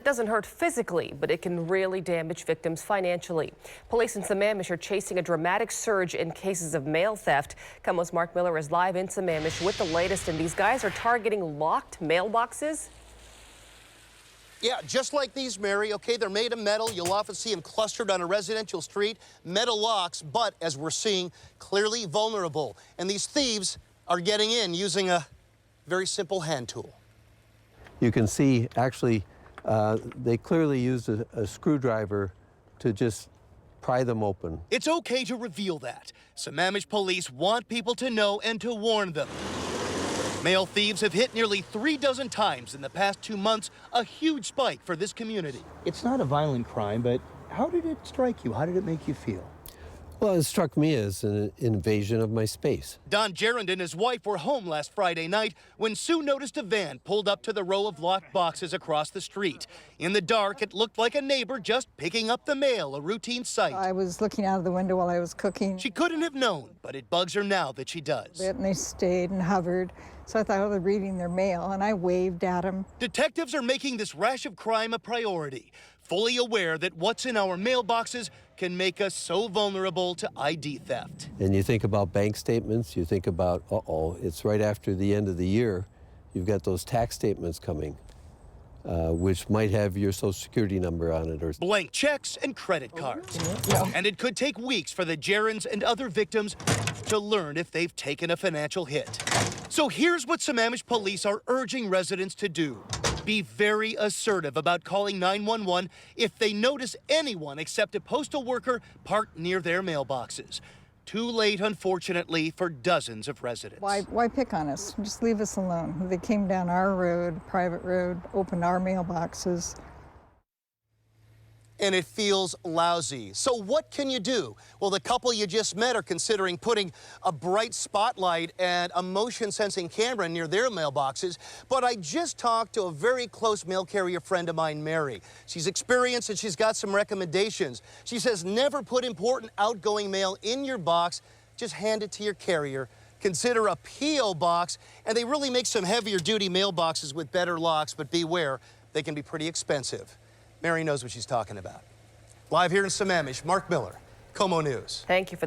Doesn't hurt physically, but it can really damage victims financially. Police in Sammamish are chasing a dramatic surge in cases of mail theft. KOMO's Mark Miller is live in Sammamish with the latest, and these guys are targeting locked mailboxes. Yeah, just like these, Mary. Okay, they're made of metal. You'll often see them clustered on a residential street. Metal locks, but as we're seeing, clearly vulnerable. And these thieves are getting in using a very simple hand tool. You can see, actually, they clearly used a screwdriver to just pry them open. It's okay to reveal that. Sammamish police want people to know and to warn them. Mail thieves have hit nearly 36 times in the past 2 months, a huge spike for this community. It's not a violent crime, but how did it strike you? How did it make you feel? Well, it struck me as an invasion of my space. Don Gerund and his wife were home last Friday night when Sue noticed a van pulled up to the row of locked boxes across the street. In the dark, it looked like a neighbor just picking up the mail, a routine sight. I was looking out of the window while I was cooking. She couldn't have known, but it bugs her now that she does. And they stayed and hovered, so I thought, oh, they're reading their mail, and I waved at them. Detectives are making this rash of crime a priority, fully aware that what's in our mailboxes can make us so vulnerable to ID theft. And you think about bank statements, you think about, it's right after the end of the year, you've got those tax statements coming, which might have your Social Security number on it. Or blank checks and credit cards. And it could take weeks for the Gerunds and other victims to learn if they've taken a financial hit. So here's what Sammamish police are urging residents to do. Be very assertive about calling 911 if they notice anyone except a postal worker parked near their mailboxes. Too late, unfortunately, for dozens of residents. Why pick on us? Just leave us alone. They came down our road, private road, opened our mailboxes. And it feels lousy. So what can you do? Well, the couple you just met are considering putting a bright spotlight and a motion-sensing camera near their mailboxes. But I just talked to a very close mail carrier friend of mine, Mary. She's experienced and she's got some recommendations. She says never put important outgoing mail in your box. Just hand it to your carrier. Consider a P.O. box, and they really make some heavier-duty mailboxes with better locks, but beware, they can be pretty expensive. Mary knows what she's talking about. Live here in Sammamish, Mark Miller, KOMO News. Thank you for